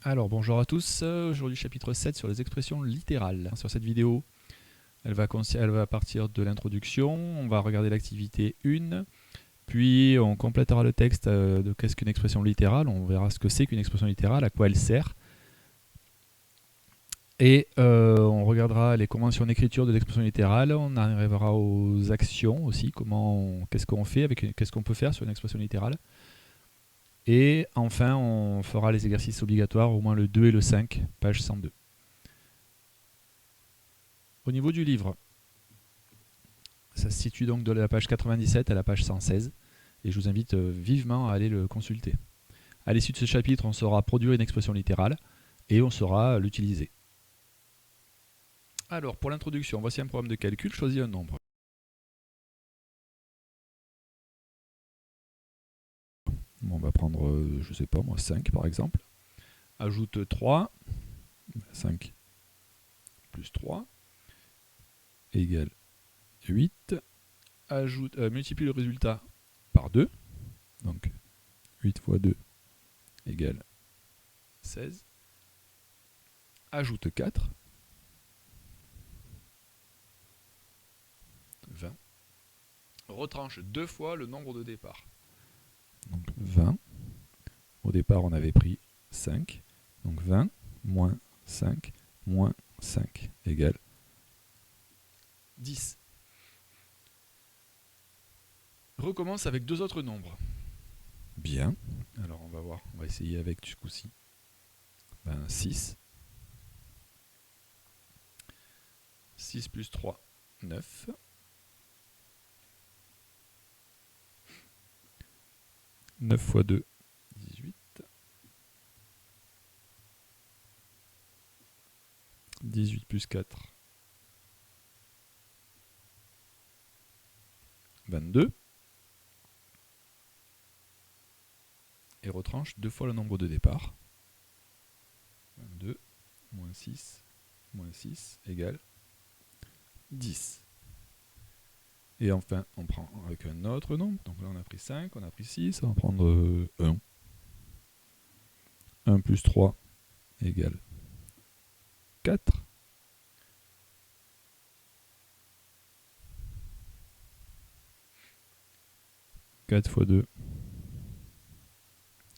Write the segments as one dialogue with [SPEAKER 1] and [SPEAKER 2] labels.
[SPEAKER 1] Alors bonjour à tous, aujourd'hui chapitre 7 sur les expressions littérales. Sur cette vidéo, elle va partir de l'introduction, on va regarder l'activité 1, puis on complétera le texte de qu'est-ce qu'une expression littérale, on verra ce que c'est qu'une expression littérale, à quoi elle sert, et on regardera les conventions d'écriture de l'expression littérale, on arrivera aux actions aussi, qu'est-ce qu'on fait, qu'est-ce qu'on peut faire sur une expression littérale. Et enfin, on fera les exercices obligatoires, au moins le 2 et le 5, page 102. Au niveau du livre, ça se situe donc de la page 97 à la page 116, et je vous invite vivement à aller le consulter. À l'issue de ce chapitre, on saura produire une expression littérale, et on saura l'utiliser. Alors, pour l'introduction, voici un programme de calcul, choisis un nombre. On va prendre, je sais pas moi, 5 par exemple. Ajoute 3, 5 plus 3 égale 8. Multiplie le résultat par 2, donc 8 fois 2 égale 16. Ajoute 4, 20. Retranche 2 fois le nombre de départ. Donc 20. Au départ, on avait pris 5. Donc 20 moins 5 moins 5 égale 10. Recommence avec deux autres nombres. Bien. Alors on va voir, on va essayer avec ce coup-ci. 6. 6 plus 3, 9. 9 fois 2, 18. 18 plus 4, 22. Et retranche 2 fois le nombre de départ. 22 moins 6 égale 10. Et enfin, on prend avec un autre nombre. Donc là, on a pris 5, on a pris 6, on va prendre 1. 1 plus 3 égale 4. 4 fois 2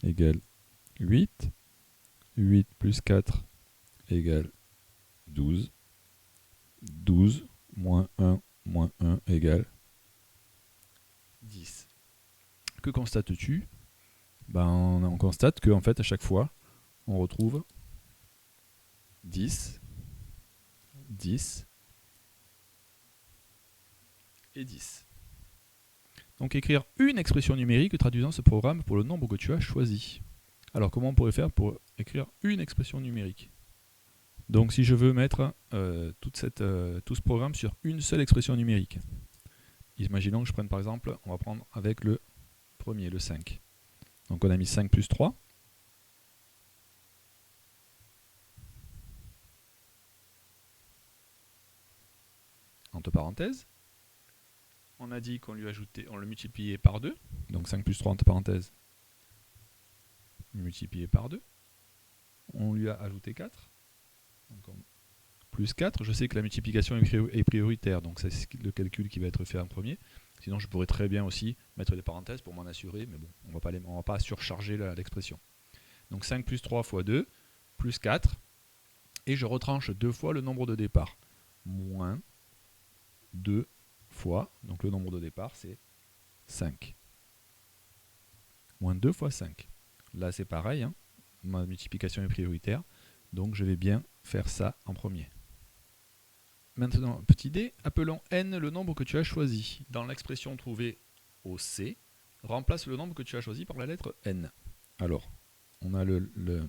[SPEAKER 1] égale 8. 8 plus 4 égale 12. 12 moins 1 égale 10. Que constates-tu? On constate qu'en fait, à chaque fois, on retrouve 10, 10 et 10. Donc écrire une expression numérique traduisant ce programme pour le nombre que tu as choisi. Alors comment on pourrait faire pour écrire une expression numérique? Donc si je veux mettre tout ce programme sur une seule expression numérique, imaginons que je prenne par exemple, on va prendre avec le premier, le 5. Donc on a mis 5 plus 3. Entre parenthèses. On a dit qu'on lui ajoutait, on le multipliait par 2. Donc 5 plus 3 entre parenthèses, multiplié par 2. On lui a ajouté 4. Donc plus 4. Je sais que la multiplication est prioritaire, donc c'est le calcul qui va être fait en premier. Sinon, je pourrais très bien aussi mettre des parenthèses pour m'en assurer, mais bon, on ne va pas surcharger l'expression. Donc 5 plus 3 fois 2, plus 4. Et je retranche 2 fois le nombre de départ. Moins 2 fois, donc le nombre de départ, c'est 5. Moins 2 fois 5. Là, c'est pareil, hein, ma multiplication est prioritaire, donc je vais bien faire ça en premier. Maintenant, petit d, appelons n le nombre que tu as choisi. Dans l'expression trouvée au C, remplace le nombre que tu as choisi par la lettre n. Alors, on a le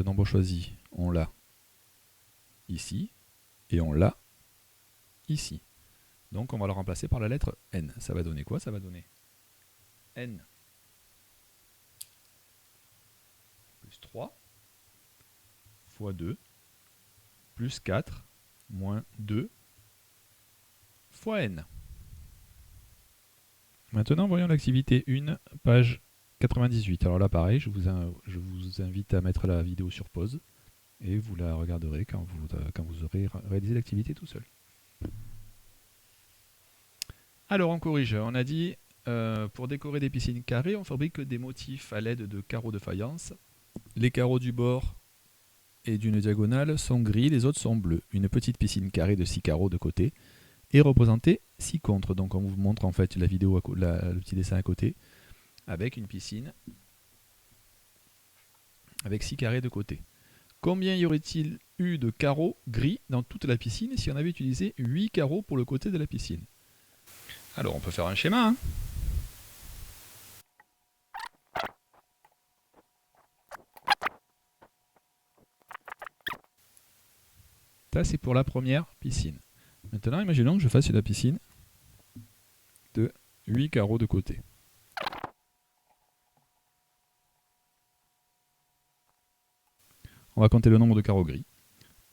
[SPEAKER 1] nombre choisi, on l'a ici, et on l'a ici. Donc on va le remplacer par la lettre n. Ça va donner quoi? Ça va donner n plus 3 fois 2 plus 4 moins 2 fois n. Maintenant, voyons l'activité 1, page 98. Alors là, pareil, je vous invite à mettre la vidéo sur pause et vous la regarderez quand vous aurez réalisé l'activité tout seul. Alors, on corrige. On a dit, pour décorer des piscines carrées, on fabrique des motifs à l'aide de carreaux de faïence. Les carreaux du bord et d'une diagonale sont gris, les autres sont bleus. Une petite piscine carrée de 6 carreaux de côté est représentée 6 contre. Donc, on vous montre en fait la vidéo, le petit dessin à côté, avec une piscine avec 6 carrés de côté. Combien y aurait-il eu de carreaux gris dans toute la piscine si on avait utilisé 8 carreaux pour le côté de la piscine? Alors, on peut faire un schéma, hein. Ça, c'est pour la première piscine. Maintenant, imaginons que je fasse la piscine de 8 carreaux de côté. On va compter le nombre de carreaux gris.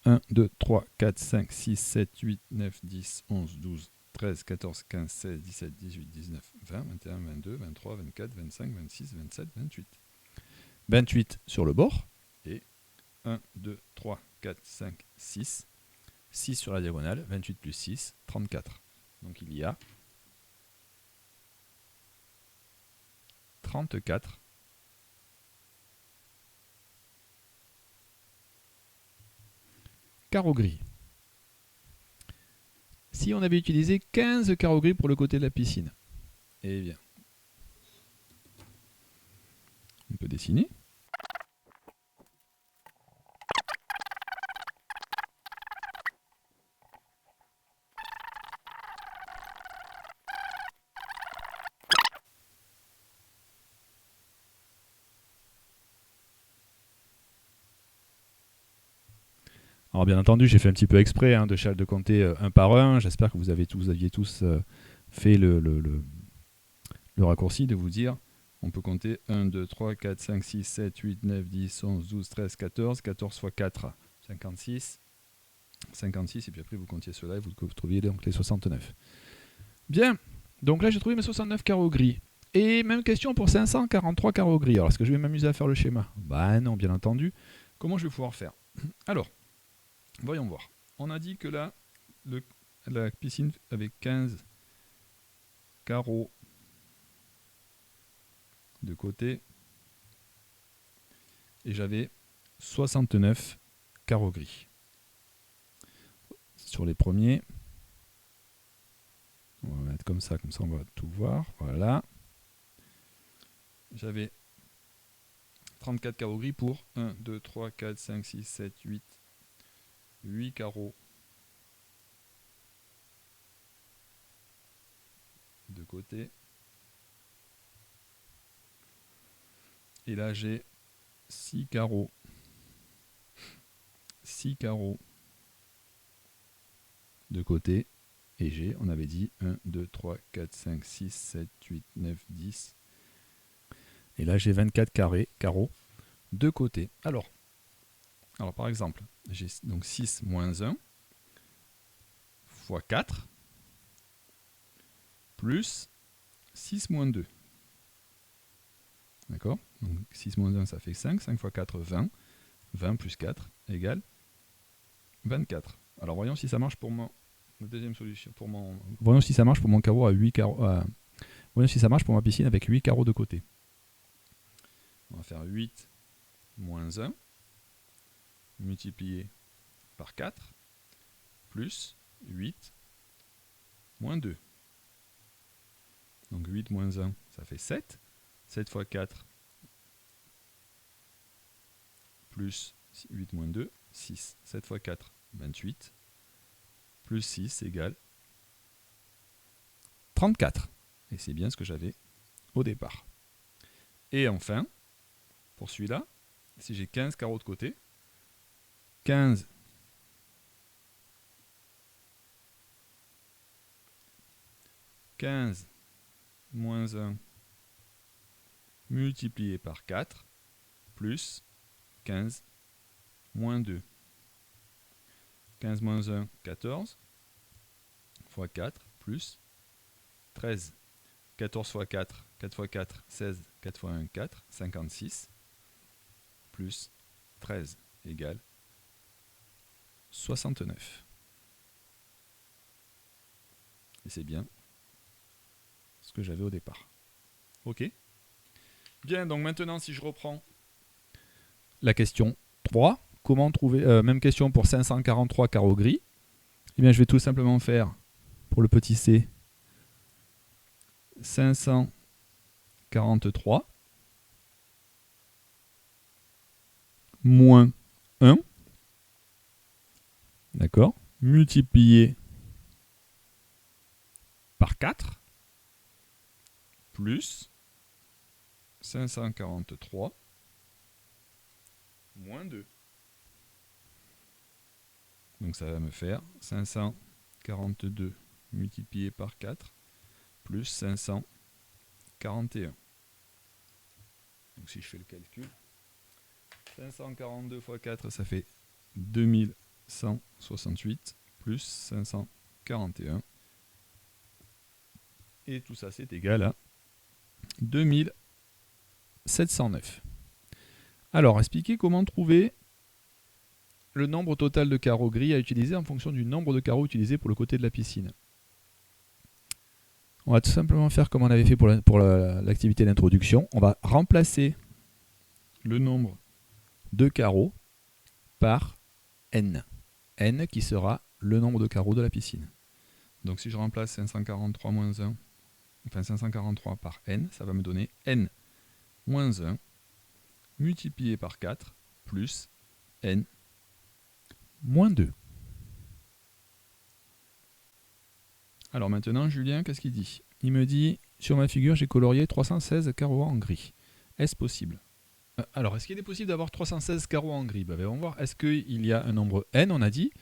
[SPEAKER 1] 1, 2, 3, 4, 5, 6, 7, 8, 9, 10, 11, 12, 13, 14, 15, 16, 17, 18, 19, 20, 21, 22, 23, 24, 25, 26, 27, 28. 28 sur le bord. Et 1, 2, 3, 4, 5, 6. 6 sur la diagonale. 28 plus 6, 34. Donc il y a 34 carreaux gris. Si on avait utilisé 15 carreaux gris pour le côté de la piscine, eh bien, on peut dessiner. Alors bien entendu, j'ai fait un petit peu exprès de compter un par un. J'espère que vous aviez tous fait le raccourci de vous dire, on peut compter 1, 2, 3, 4, 5, 6, 7, 8, 9, 10, 11, 12, 13, 14. 14 fois 4, 56. 56, et puis après vous comptiez cela et vous trouviez donc les 69. Bien, donc là j'ai trouvé mes 69 carreaux gris. Et même question pour 543 carreaux gris. Alors est-ce que je vais m'amuser à faire le schéma? Bah non, bien entendu. Comment je vais pouvoir faire? Alors, voyons voir. On a dit que là, la piscine avait 15 carreaux de côté et j'avais 69 carreaux gris. Sur les premiers, on va mettre comme ça on va tout voir. Voilà. J'avais 34 carreaux gris pour 1, 2, 3, 4, 5, 6, 7, 8 carreaux de côté. Et là, j'ai 6 carreaux. 6 carreaux de côté. Et j'ai, on avait dit, 1, 2, 3, 4, 5, 6, 7, 8, 9, 10. Et là, j'ai 24 carreaux de côté. Alors par exemple, j'ai donc 6 moins 1 fois 4 plus 6 moins 2. D'accord? Donc 6 moins 1, ça fait 5. 5 fois 4, 20. 20 plus 4 égale 24. Alors voyons si ça marche pour mon... La deuxième solution, voyons si ça marche pour mon carreau à 8 carreaux. Voyons si ça marche pour ma piscine avec 8 carreaux de côté. On va faire 8 moins 1 multiplié par 4 plus 8 moins 2. Donc 8 moins 1, ça fait 7. 7 fois 4 plus 8 moins 2, 6. 7 fois 4, 28. Plus 6 égale 34. Et c'est bien ce que j'avais au départ. Et enfin, pour celui-là, si j'ai 15 carreaux de côté, 15 moins 1 multiplié par 4 plus 15 moins 2. 15 moins 1, 14 fois 4 plus 13. 14 fois 4, 4 x 4, 16, 4 x 1, 4, 56, plus 13 égale 69. Et c'est bien ce que j'avais au départ. Ok. Bien, donc maintenant, si je reprends la question 3, comment trouver, même question pour 543 carreaux gris, eh bien, je vais tout simplement faire, pour le petit c, 543 moins 1, d'accord, multiplié par 4, plus 543 moins 2. Donc ça va me faire 542 multiplié par 4 plus 541. Donc si je fais le calcul, 542 fois 4, ça fait 2168 plus 541. Et tout ça, c'est égal à 2709. Alors, expliquez comment trouver le nombre total de carreaux gris à utiliser en fonction du nombre de carreaux utilisés pour le côté de la piscine. On va tout simplement faire comme on avait fait pour l'activité d'introduction. On va remplacer le nombre de carreaux par n. n qui sera le nombre de carreaux de la piscine. Donc si je remplace 543 moins 1, enfin 543 par n, ça va me donner n moins 1 multiplié par 4 plus n moins 2. Alors maintenant, Julien, qu'est-ce qu'il dit? Il me dit, sur ma figure, j'ai colorié 316 carreaux en gris. Est-ce possible? Alors, est-ce qu'il est possible d'avoir 316 carreaux en gris? On va voir. Est-ce qu'il y a un nombre n, on a dit,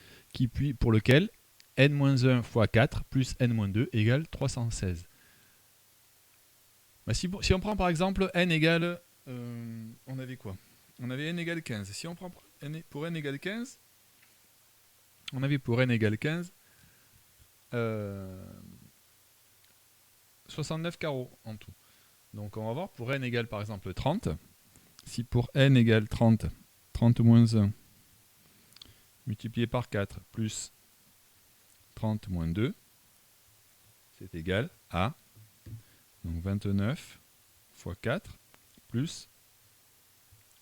[SPEAKER 1] pour lequel n-1 fois 4 plus n-2 égale 316. Si on prend par exemple n égale... on avait quoi? On avait n égale 15. Si on prend pour n égale 15, on avait pour n égale 15 69 carreaux en tout. Donc on va voir pour n égale par exemple 30. Si pour n égale 30, 30 moins 1 multiplié par 4 plus 30 moins 2, c'est égal à donc 29 fois 4 plus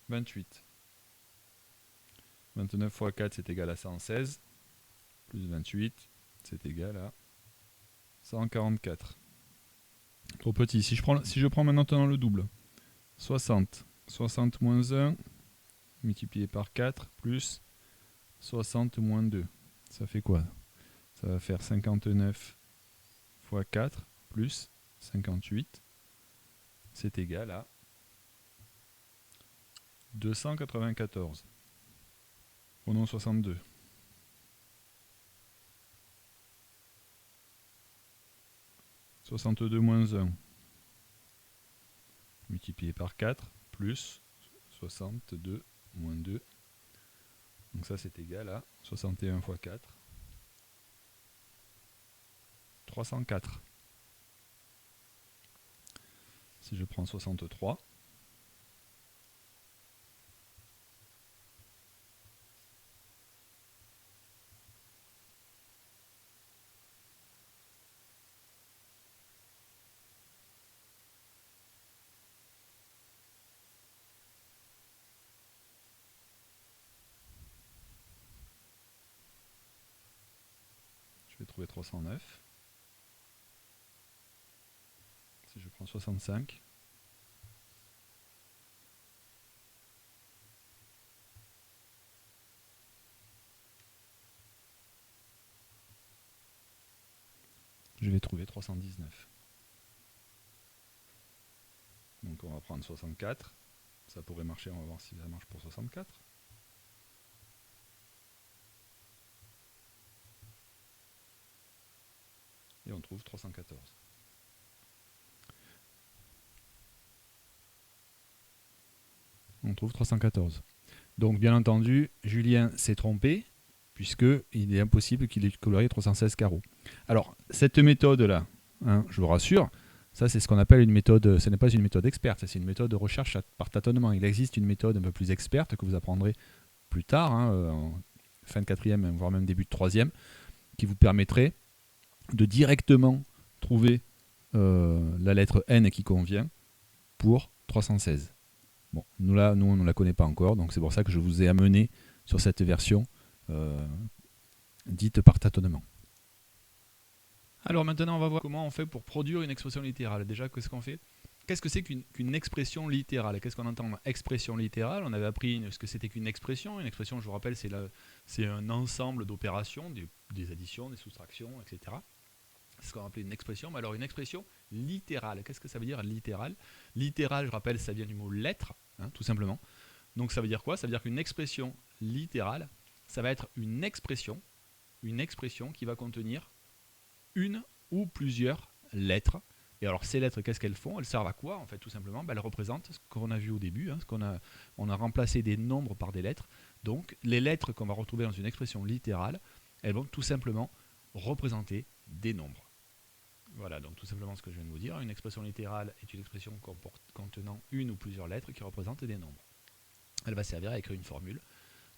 [SPEAKER 1] 28. 29 fois 4, c'est égal à 116, plus 28, c'est égal à 144. Trop petit. Si je prends maintenant le double, 60. 60 moins 1, multiplié par 4, plus 60 moins 2. Ça fait quoi? Ça va faire 59 fois 4, plus 58. C'est égal à 294. Prenons 62. 62 moins 1, multiplié par 4, plus 62 moins 2. Donc ça, c'est égal à 61 fois 4. 304. Si je prends 63, je vais trouver 309. Si je prends 65, je vais trouver 319. Donc on va prendre 64. Ça pourrait marcher, on va voir si ça marche pour 64. Et on trouve 314. On trouve 314. Donc bien entendu, Julien s'est trompé, puisqu'il est impossible qu'il ait colorié 316 carreaux. Alors, cette méthode-là, hein, je vous rassure, Ça, c'est ce qu'on appelle une méthode, ce n'est pas une méthode experte, c'est une méthode de recherche par tâtonnement. Il existe une méthode un peu plus experte que vous apprendrez plus tard, en fin de quatrième, voire même début de troisième, qui vous permettrait de directement trouver la lettre N qui convient pour 316. Bon, nous, on ne la connaît pas encore, donc c'est pour ça que je vous ai amené sur cette version dite par tâtonnement. Alors maintenant, on va voir comment on fait pour produire une expression littérale. Déjà, qu'est-ce qu'on fait? Qu'est-ce que c'est qu'une expression littérale? Qu'est-ce qu'on entend par expression littérale? On avait appris ce que c'était qu'une expression. Une expression, je vous rappelle, c'est un ensemble d'opérations, des additions, des soustractions, etc. C'est ce qu'on appelle une expression. Mais alors, une expression littérale, qu'est-ce que ça veut dire littérale? Littérale, je rappelle, ça vient du mot lettre, tout simplement. Donc ça veut dire quoi? Ça veut dire qu'une expression littérale, ça va être une expression qui va contenir une ou plusieurs lettres. Et alors ces lettres, qu'est-ce qu'elles font? Elles servent à quoi en fait? Tout simplement, elles représentent ce qu'on a vu au début, on a remplacé des nombres par des lettres. Donc les lettres qu'on va retrouver dans une expression littérale, elles vont tout simplement représenter des nombres. Voilà, donc tout simplement ce que je viens de vous dire. Une expression littérale est une expression contenant une ou plusieurs lettres qui représentent des nombres. Elle va servir à écrire une formule,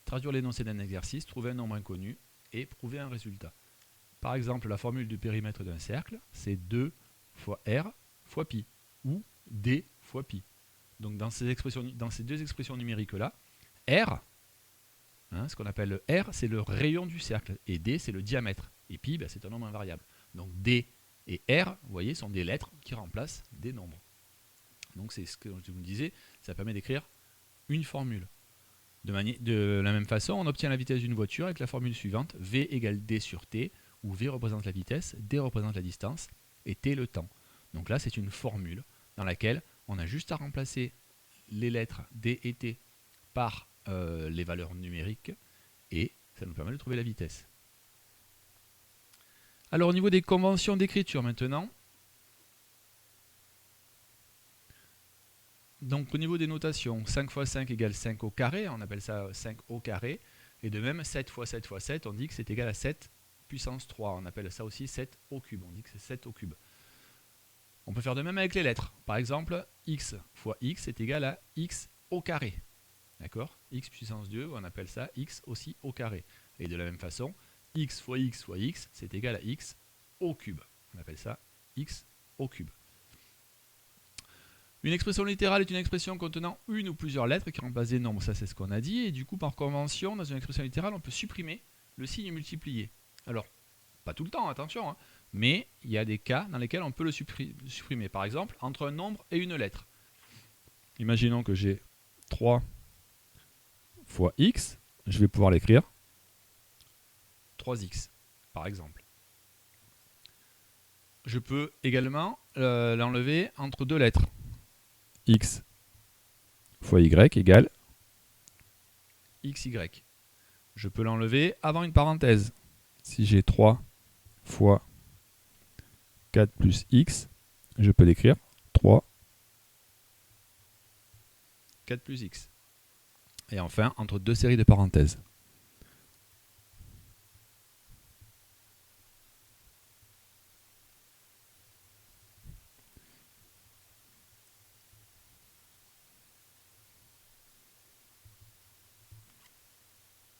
[SPEAKER 1] traduire l'énoncé d'un exercice, trouver un nombre inconnu et prouver un résultat. Par exemple, la formule du périmètre d'un cercle, c'est 2 fois R fois pi, ou D fois pi. Donc dans ces deux expressions numériques-là, R, ce qu'on appelle le R, c'est le rayon du cercle, et D, c'est le diamètre, et pi, c'est un nombre invariable. Donc D et R, vous voyez, sont des lettres qui remplacent des nombres. Donc c'est ce que je vous disais, ça permet d'écrire une formule. De la même façon, on obtient la vitesse d'une voiture avec la formule suivante, V égale D sur T, où V représente la vitesse, D représente la distance, et T le temps. Donc là, c'est une formule dans laquelle on a juste à remplacer les lettres D et T par les valeurs numériques, et ça nous permet de trouver la vitesse. Alors au niveau des conventions d'écriture maintenant, donc au niveau des notations, 5 fois 5 égale 5 au carré, on appelle ça 5 au carré, et de même 7 fois 7 fois 7, on dit que c'est égal à 7 puissance 3, on appelle ça aussi 7 au cube, on dit que c'est 7 au cube. On peut faire de même avec les lettres. Par exemple, x fois x est égal à x au carré. D'accord? X puissance 2, on appelle ça x aussi au carré. Et de la même façon, x fois x, c'est égal à x au cube. On appelle ça x au cube. Une expression littérale est une expression contenant une ou plusieurs lettres qui remplacent des nombres. Ça, c'est ce qu'on a dit. Et du coup, par convention, dans une expression littérale, on peut supprimer le signe multiplié. Alors, pas tout le temps, attention, mais il y a des cas dans lesquels on peut le supprimer. Par exemple, entre un nombre et une lettre. Imaginons que j'ai 3 fois x, je vais pouvoir l'écrire 3x, par exemple. Je peux également l'enlever entre deux lettres. X fois y égale xy. Je peux l'enlever avant une parenthèse. Si j'ai 3 fois 4 plus x, je peux l'écrire 3 4 plus x. Et enfin, entre deux séries de parenthèses.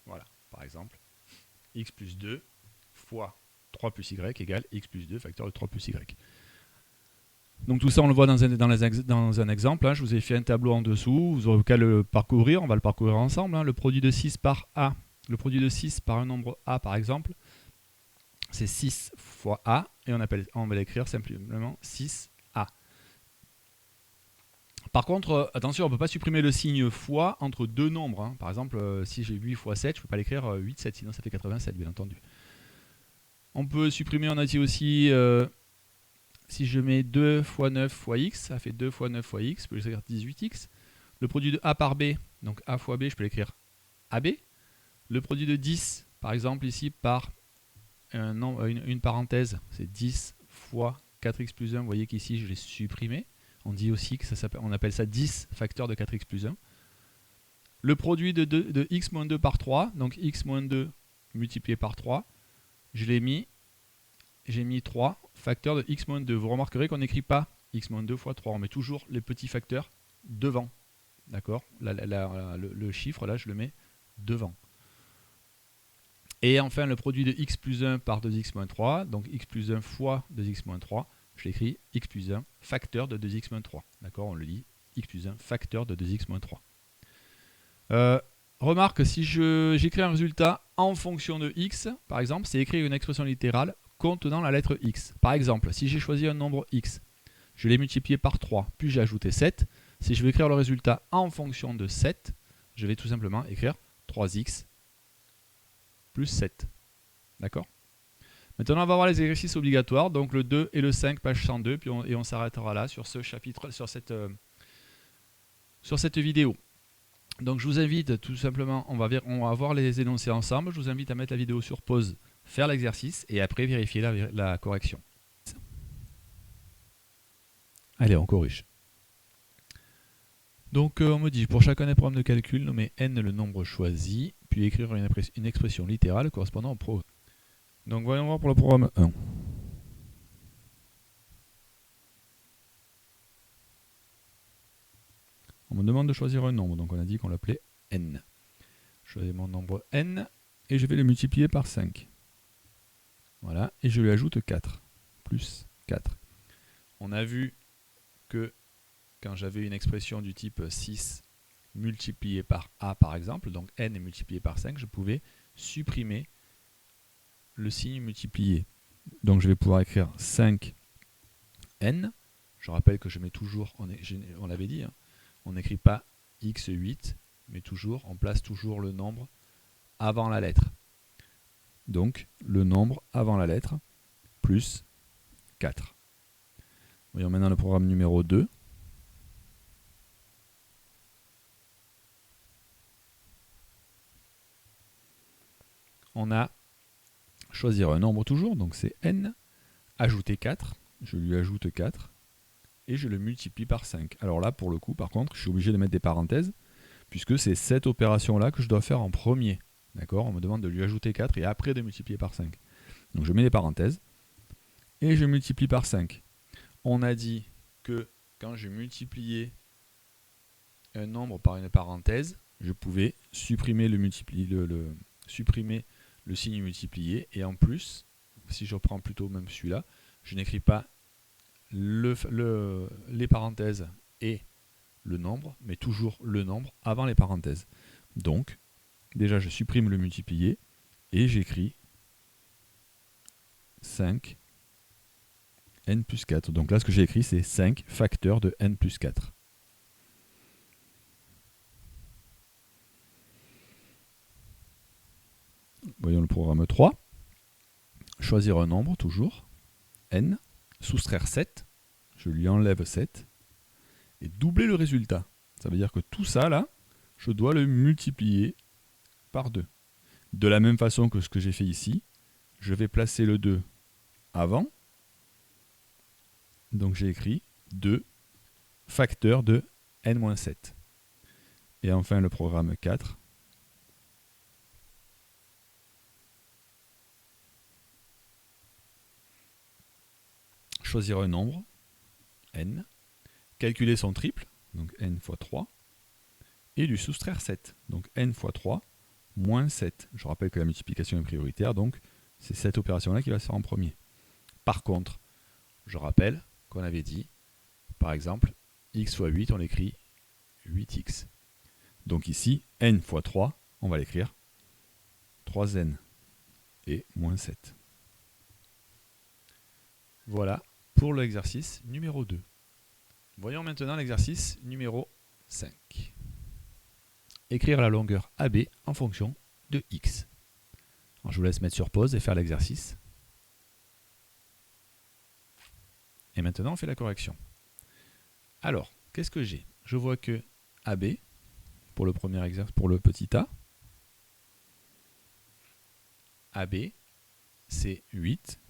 [SPEAKER 1] Voilà, par exemple, x plus 2 fois 3 plus y égale x plus 2 facteur de 3 plus y. Donc tout ça, on le voit dans un exemple. Je vous ai fait un tableau en dessous. Vous aurez qu'à le parcourir. On va le parcourir ensemble. Le produit de 6 par a, le produit de 6 par un nombre a, par exemple, c'est 6 fois a. Et on va l'écrire simplement 6a. Par contre, attention, on ne peut pas supprimer le signe fois entre deux nombres. Par exemple, si j'ai 8 fois 7, je ne peux pas l'écrire 8, 7, sinon ça fait 87, bien entendu. On peut supprimer, on a dit aussi... si je mets 2 fois 9 fois x, ça fait 2 fois 9 fois x, je peux l'écrire 18x. Le produit de a par b, donc a fois b, je peux l'écrire ab. Le produit de 10, par exemple ici, par une parenthèse, c'est 10 fois 4x plus 1. Vous voyez qu'ici, je l'ai supprimé. On dit aussi que on appelle ça 10 facteur de 4x plus 1. Le produit de x moins 2 par 3, donc x moins 2 multiplié par 3, je l'ai mis... J'ai mis 3 facteur de x moins 2. Vous remarquerez qu'on n'écrit pas x-2 fois 3. On met toujours les petits facteurs devant. D'accord? Le chiffre, là, je le mets devant. Et enfin, le produit de x plus 1 par 2x moins 3, donc x plus 1 fois 2x moins 3, je l'écris x plus 1 facteur de 2x moins 3. D'accord? On le lit x plus 1 facteur de 2x moins 3. Remarque, si j'écris un résultat en fonction de x, par exemple, c'est écrire une expression littérale contenant la lettre x. Par exemple, si j'ai choisi un nombre x, je l'ai multiplié par 3, puis j'ai ajouté 7. Si je veux écrire le résultat en fonction de 7, je vais tout simplement écrire 3x plus 7. D'accord? Maintenant, on va voir les exercices obligatoires, donc le 2 et le 5, page 102, puis on s'arrêtera là sur ce chapitre, sur cette vidéo. Donc je vous invite tout simplement, on va voir les énoncés ensemble, je vous invite à mettre la vidéo sur pause, faire l'exercice et après vérifier la correction. Allez, on corrige. Donc on me dit, pour chacun des problèmes de calcul, nommer n le nombre choisi, puis écrire une expression littérale correspondant au programme. Donc voyons voir pour le programme 1. On me demande de choisir un nombre, donc on a dit qu'on l'appelait n. Je choisis mon nombre n et je vais le multiplier par 5. Voilà, et je lui ajoute 4, plus 4. On a vu que quand j'avais une expression du type 6 multiplié par a par exemple, donc n est multiplié par 5, je pouvais supprimer le signe multiplié. Donc je vais pouvoir écrire 5n. Je rappelle que je mets toujours, on l'avait dit, hein, on n'écrit pas x8, mais on place toujours le nombre avant la lettre. Donc le nombre avant la lettre, plus 4. Voyons maintenant le programme numéro 2. On a choisir un nombre toujours, donc c'est n, ajouter 4, je lui ajoute 4, et je le multiplie par 5. Alors là, pour le coup, par contre, je suis obligé de mettre des parenthèses, puisque c'est cette opération-là que je dois faire en premier. D'accord? On me demande de lui ajouter 4 et après de multiplier par 5. Donc je mets des parenthèses, et je multiplie par 5. On a dit que quand je multipliais un nombre par une parenthèse, je pouvais supprimer supprimer le signe multiplié, et en plus, si je reprends plutôt même celui-là, je n'écris pas les parenthèses et le nombre, mais toujours le nombre avant les parenthèses. Donc, déjà je supprime le multiplié, et j'écris 5 n plus 4. Donc là, ce que j'ai écrit, c'est 5 facteurs de n plus 4. Voyons le programme 3. Choisir un nombre, toujours, n, soustraire 7, je lui enlève 7, et doubler le résultat. Ça veut dire que tout ça, là, je dois le multiplier par 2. De la même façon que ce que j'ai fait ici, je vais placer le 2 avant. Donc j'ai écrit 2 facteurs de n-7. Et enfin le programme 4. Choisir un nombre, n, calculer son triple, donc n fois 3, et lui soustraire 7, donc n fois 3, moins 7. Je rappelle que la multiplication est prioritaire, donc c'est cette opération-là qui va se faire en premier. Par contre, je rappelle qu'on avait dit, par exemple, x fois 8, on l'écrit 8x. Donc ici, n fois 3, on va l'écrire 3n et moins 7. Voilà pour l'exercice numéro 2. Voyons maintenant l'exercice numéro 5. Écrire la longueur AB en fonction de x. Alors, je vous laisse mettre sur pause et faire l'exercice. Et maintenant, on fait la correction. Alors, qu'est-ce que j'ai? Je vois que AB, pour le premier exercice, pour le petit a, AB, c'est 8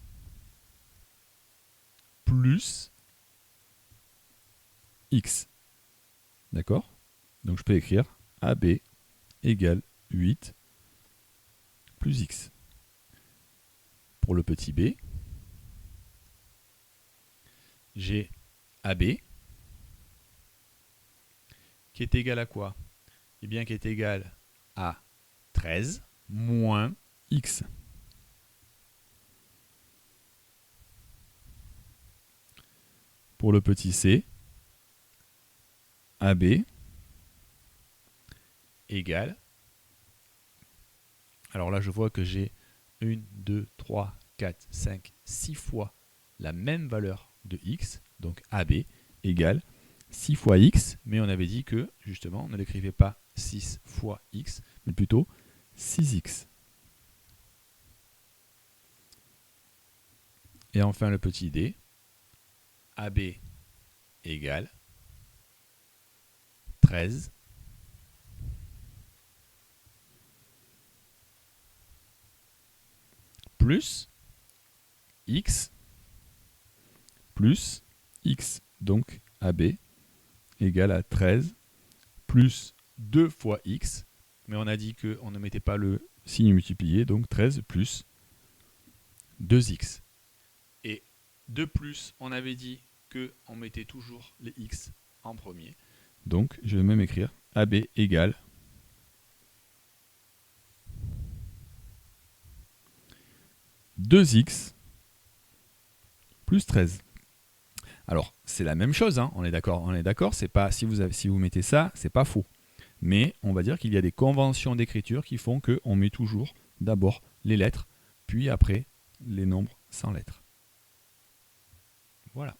[SPEAKER 1] plus x. D'accord? Donc je peux écrire AB égale 8 plus x. Pour le petit b, j'ai AB, qui est égal à quoi? Eh bien, qui est égal à 13 moins X. Pour le petit c, AB égale, alors là je vois que j'ai 1, 2, 3, 4, 5, 6 fois la même valeur de x, donc AB égale 6 fois x, mais on avait dit que justement on ne l'écrivait pas 6 fois x, mais plutôt 6x. Et enfin le petit d, AB égale 13 plus x plus x. Donc AB égale à 13 plus 2 fois x. Mais on a dit qu'on ne mettait pas le signe multiplié, donc 13 plus 2x. Et de plus, on avait dit qu'on mettait toujours les x en premier. Donc je vais même écrire AB égale 2x plus 13. Alors, c'est la même chose, hein, on est d'accord, c'est pas, si vous mettez ça, c'est pas faux. Mais on va dire qu'il y a des conventions d'écriture qui font qu'on met toujours d'abord les lettres, puis après les nombres sans lettres. Voilà.